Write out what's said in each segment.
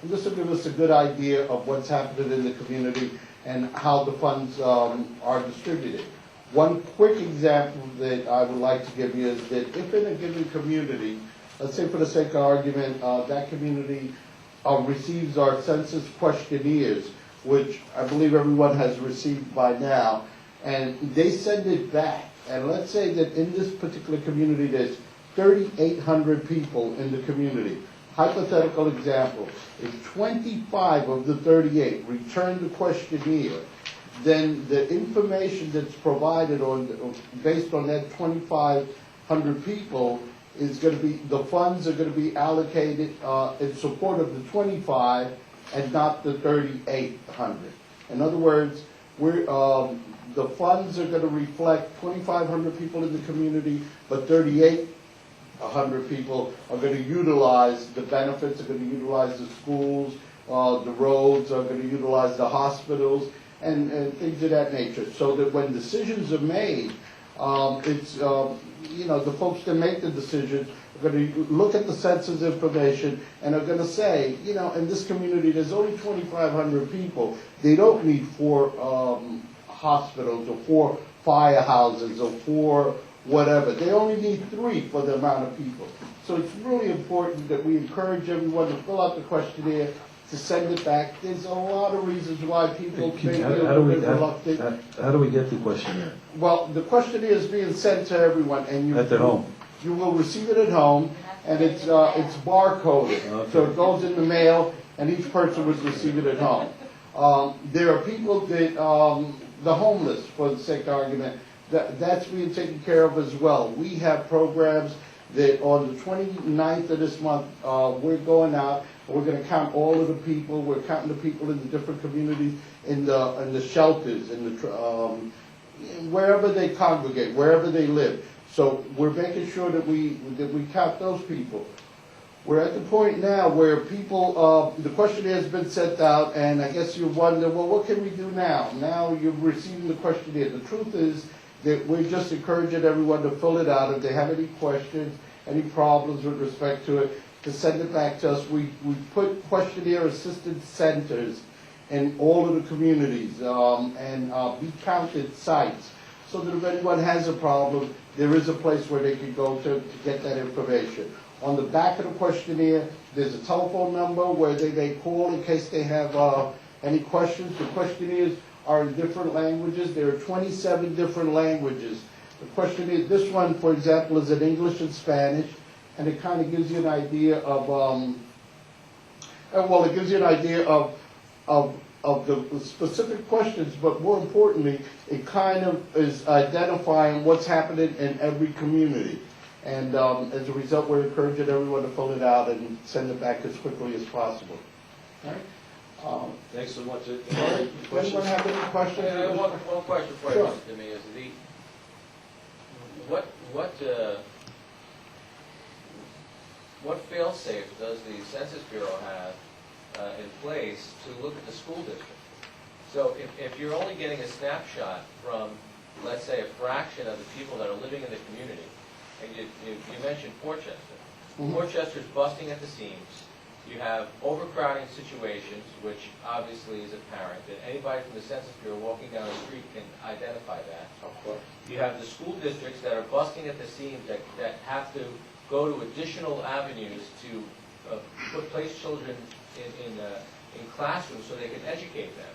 And this will give us a good idea of what's happening in the community and how the funds are distributed. One quick example that I would like to give you is that if in a given community, let's say for the sake of argument, that community receives our census questionnaires, which I believe everyone has received by now, and they send it back. And let's say that in this particular community there's 3,800 people in the community. Hypothetical example, if 25 of the 38 return the questionnaire, then the information that's provided based on that 2,500 people is going to be, the funds are going to be allocated in support of the 25 and not the 3,800. In other words, the funds are going to reflect 2,500 people in the community, but 3,800 people are going to utilize the benefits, are going to utilize the schools, the roads, are going to utilize the hospitals, and things of that nature. So that when decisions are made, it's, the folks that make the decisions are going to look at the census information and are going to say, in this community there's only 2,500 people. They don't need 4 hospitals or 4 firehouses or 4 whatever. They only need 3 for the amount of people. So it's really important that we encourage everyone to fill out the questionnaire, to send it back. There's a lot of reasons why people may be a little bit reluctant. How do we get the questionnaire? Well, the questionnaire is being sent to everyone, and at their home. You will receive it at home, and it's barcoded. Okay. So it goes in the mail, and each person would receive it at home. There are people that, the homeless, for the sake of argument, that's being taken care of as well. We have programs that on the 29th of this month, we're going out, we're going to count all of the people. We're counting the people in the different communities, in the shelters, in the wherever they congregate, wherever they live. So we're making sure that we count those people. We're at the point now where people, the questionnaire has been sent out, and I guess you wonder, well, what can we do now? Now you're receiving the questionnaire. The truth is that we're just encouraging everyone to fill it out. If they have any questions, any problems with respect to it, to send it back to us. We put questionnaire assistance centers in all of the communities and be counted sites, so that if anyone has a problem, there is a place where they can go to get that information. On the back of the questionnaire, there's a telephone number where they may call in case they have any questions. The questionnaires are in different languages. There are 27 different languages. The questionnaire, this one, for example, is in English and Spanish, and it kind of gives you an idea of, it gives you an idea of the specific questions, but more importantly, it kind of is identifying what's happening in every community. And as a result, we're encouraging everyone to fill it out and send it back as quickly as possible. All right? Thanks so much. Anyone have any questions? I have one question for you, Sure. Mr. Dominguez. What fail-safe does the Census Bureau have in place to look at the school district? So if you're only getting a snapshot from, let's say, a fraction of the people that are living in the community, and you mentioned Port Chester. Mm-hmm. Port Chester's busting at the seams. You have overcrowding situations, which obviously is apparent, that anybody from the Census Bureau walking down the street can identify that. Of course. You have the school districts that are busting at the seams, that have to go to additional avenues to place children in classrooms so they can educate them.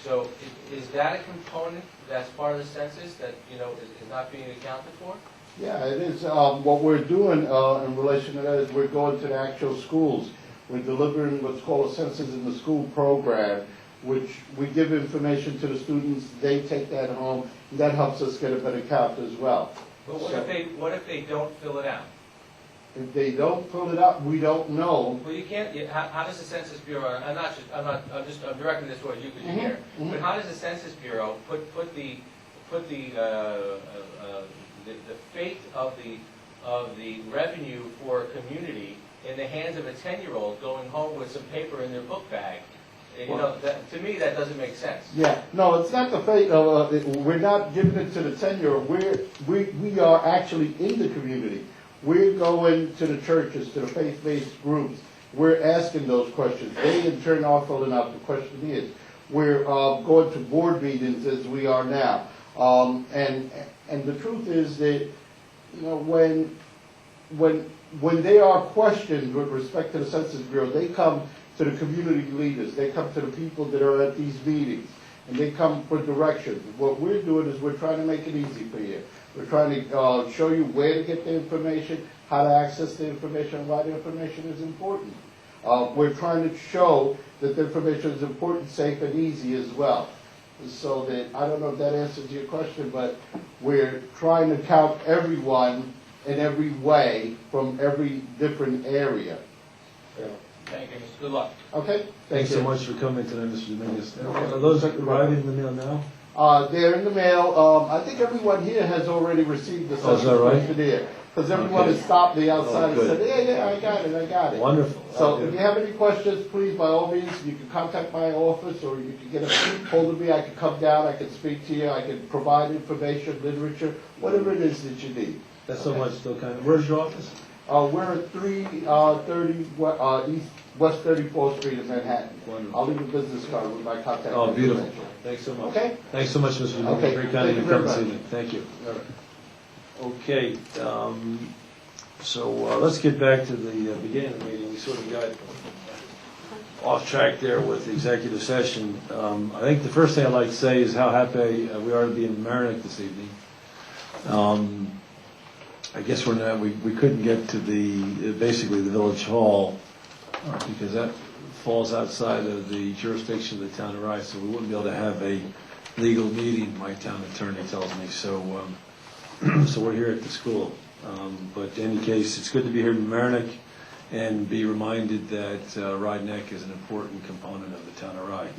So is that a component that's part of the census that is not being accounted for? Yeah, it is. What we're doing in relation to that is we're going to the actual schools. We're delivering what's called a Census in the School program, which we give information to the students. They take that home, and that helps us get a better count as well. But what if they don't fill it out? If they don't fill it out, we don't know. Well, you can't. How does the Census Bureau? I'm directing this towards you because you're here. Mm-hmm. But how does the Census Bureau put the fate of the revenue for a community in the hands of a 10-year-old going home with some paper in their book bag? To me, that doesn't make sense. Yeah, no, it's not the fate of. We're not giving it to the 10-year-old. We are actually in the community. We're going to the churches, to the faith-based groups, we're asking those questions. They in turn are filling out the questionnaires. We're going to board meetings as we are now. And the truth is that, you know, when they are questioned with respect to the Census Bureau, they come to the community leaders, they come to the people that are at these meetings, and they come for direction. What we're doing is we're trying to make it easy for you. We're trying to show you where to get the information, how to access the information, and why the information is important. We're trying to show that the information is important, safe, and easy as well. So that, I don't know if that answers your question, but we're trying to count everyone in every way from every different area. Thank you, Mr. Good luck. Okay? Thanks so much for coming today, Mr. Dominguez. Are those arriving in the mail now? They're in the mail. I think everyone here has already received the Oh, is that right? questionnaire. Because everyone Okay. has stopped me outside and good. said, yeah, I got it. Wonderful. So Okay. if you have any questions, please, by all means, you can contact my office, or you can get a hold of me. I can come down, I can speak to you, I can provide information, literature, whatever it is that you need. That's so much still kind of, where's your office? We're at 330 West 34th Street in Manhattan. Wonderful. I'll leave a business card with my contact Oh, beautiful. information. Thanks so much. Okay? Thanks so much, Mr. Dominguez. Okay. Very kind of Thank you you to come very this much. evening. Thank you. All right. Okay, so let's get back to the beginning of the meeting. We sort of got off track there with the executive session. I think the first thing I'd like to say is how happy we are to be in Mamaroneck this evening. I guess we couldn't get to basically the village hall because that falls outside of the jurisdiction of the town of Rye, so we wouldn't be able to have a legal meeting, my town attorney tells me. So so we're here at the school. But in any case, it's good to be here in Mamaroneck and be reminded that Rye Neck is an important component of the town of Rye.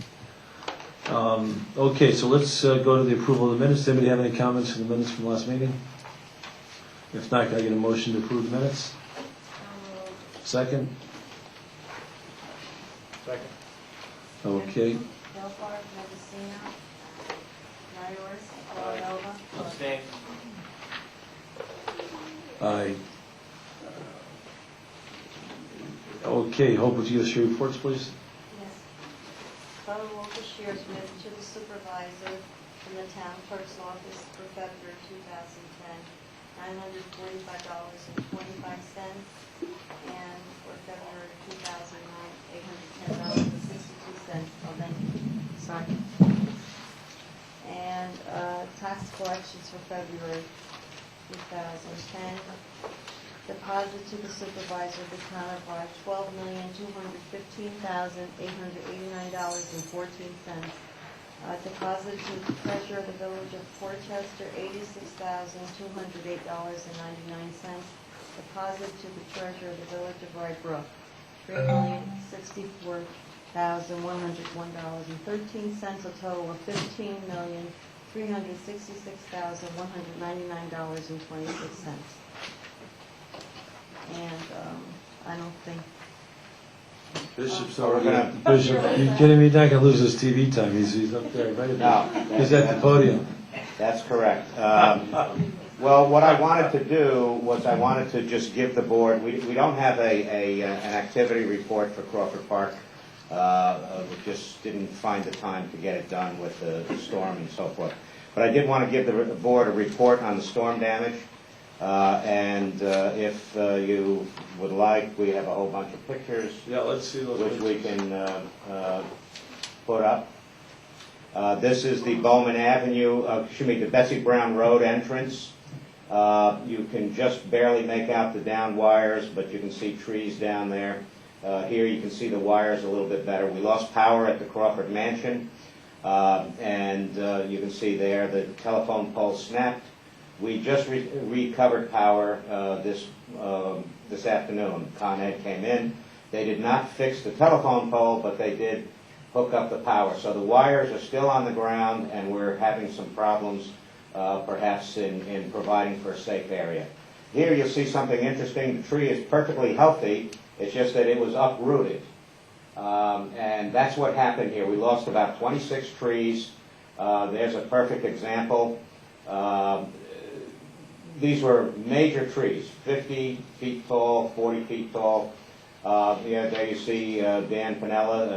Okay, so let's go to the approval of the minutes. Does anybody have any comments on the minutes from last meeting? If not, can I get a motion to approve the minutes? Second? Second. Okay. Delbar, Mendocino, Myers, Villanova. Abstain. Aye. Okay, Hope, would you give us your reports, please? Yes. Total local shares remitted to the supervisor from the town clerk's office for February 2010, $945.25, and for February 2009, $810.62. Oh, thank you. Sorry. And tax collections for February 2010. Deposit to the supervisor of the town of Rye, $12,215,889.14. Deposit to the treasurer of the village of Portchester, $86,208.99. Deposit to the treasurer of the village of Rye Brook, $3,064,101.13. A total of $15,366,199.26. And I don't think. Bishop's So we're gonna- Bishop, you kidding me? He's not gonna lose his TV time. He's up there, right? No. He's at the podium. That's correct. Well, what I wanted to do was I wanted to just give the board, we don't have an activity report for Crawford Park. We just didn't find the time to get it done with the storm and so forth. But I did want to give the board a report on the storm damage. And if you would like, we have a whole bunch of pictures Yeah, let's see those which we pictures. can put up. This is the Bowman Avenue, the Betsy Brown Road entrance. You can just barely make out the down wires, but you can see trees down there. Here you can see the wires a little bit better. We lost power at the Crawford Mansion, and you can see there the telephone pole snapped. We just recovered power this afternoon. Con Ed came in. They did not fix the telephone pole, but they did hook up the power. So the wires are still on the ground, and we're having some problems perhaps in providing for a safe area. Here you'll see something interesting. The tree is perfectly healthy. It's just that it was uprooted. And that's what happened here. We lost about 26 trees. There's a perfect example. These were major trees, 50 feet tall, 40 feet tall. Yeah, there you see Dan Pinella,